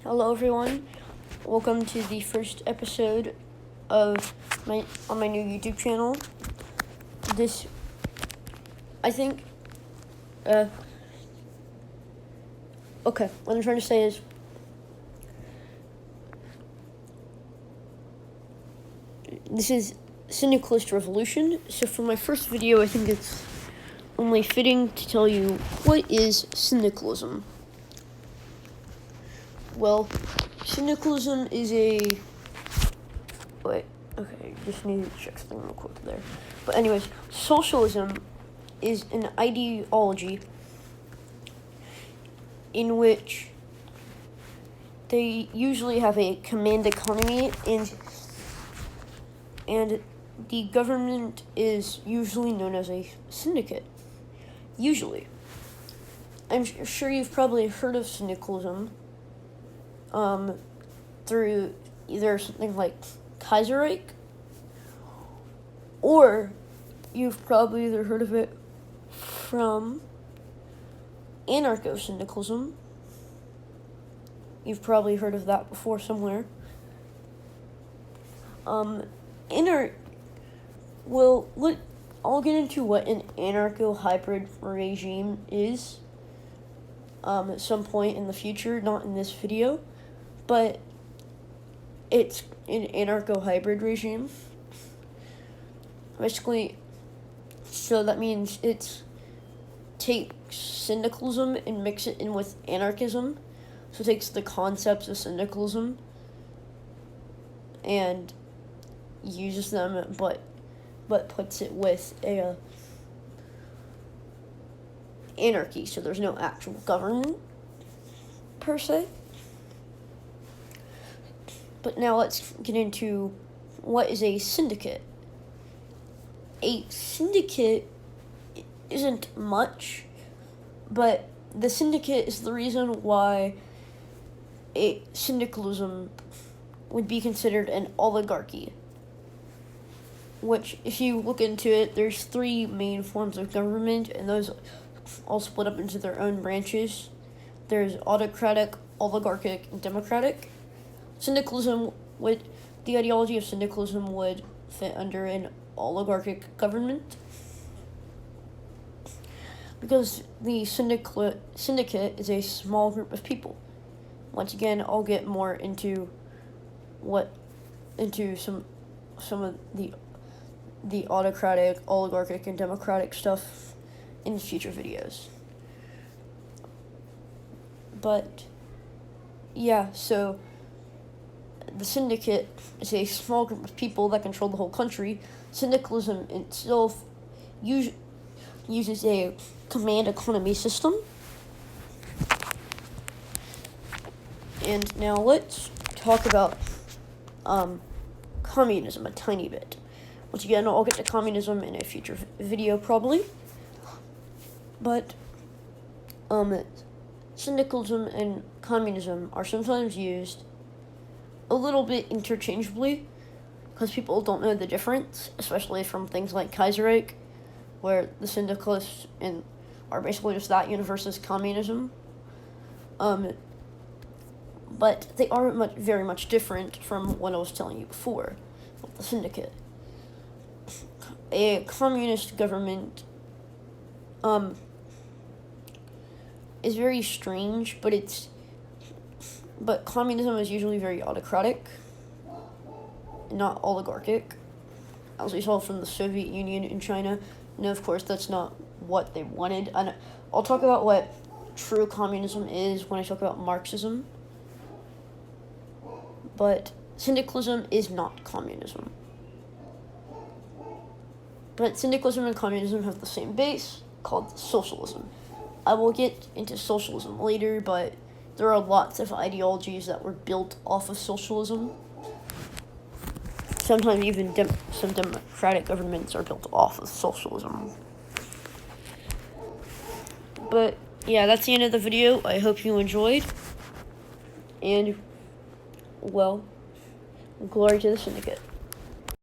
Hello everyone, welcome to the first episode of my new YouTube channel. What I'm trying to say is, this is Syndicalist Revolution, so for my first video I think it's only fitting to tell you what is Syndicalism. Well, Syndicalism is just need to check something real quick there. But anyways, socialism is an ideology in which they usually have a command economy and the government is usually known as a syndicate. Usually. I'm sure you've probably heard of syndicalism through either something like Kaiserreich, or you've probably either heard of it from anarcho-syndicalism. You've probably heard of that before somewhere. I'll get into what an anarcho-hybrid regime is at some point in the future, not in this video, but it's an anarcho-hybrid regime. Basically, so that means it takes syndicalism and mix it in with anarchism. So it takes the concepts of syndicalism and uses them, but puts it with a anarchy. So there's no actual government per se. But now let's get into what is a syndicate. A syndicate isn't much, but the syndicate is the reason why a syndicalism would be considered an oligarchy. Which, if you look into it, there's three main forms of government, and those all split up into their own branches. There's autocratic, oligarchic, and democratic. The ideology of syndicalism would fit under an oligarchic government, because the syndicate is a small group of people. Once again, I'll get more into some of the autocratic, oligarchic, and democratic stuff in future videos. But yeah, so the syndicate is a small group of people that control the whole country. Syndicalism itself uses a command economy system. And now let's talk about communism a tiny bit. Once again, I'll get to communism in a future video probably. But syndicalism and communism are sometimes used a little bit interchangeably, because people don't know the difference, especially from things like Kaiserreich, where the syndicalists are basically just that universe as communism. But they are very much different from what I was telling you before with the syndicate. A communist government is very strange, but communism is usually very autocratic, not oligarchic, as we saw from the Soviet Union and China. And of course, that's not what they wanted. And I'll talk about what true communism is when I talk about Marxism. But syndicalism is not communism. But syndicalism and communism have the same base, called socialism. I will get into socialism later, but there are lots of ideologies that were built off of socialism. Sometimes even some democratic governments are built off of socialism. But yeah, that's the end of the video. I hope you enjoyed. And, well, glory to the syndicate.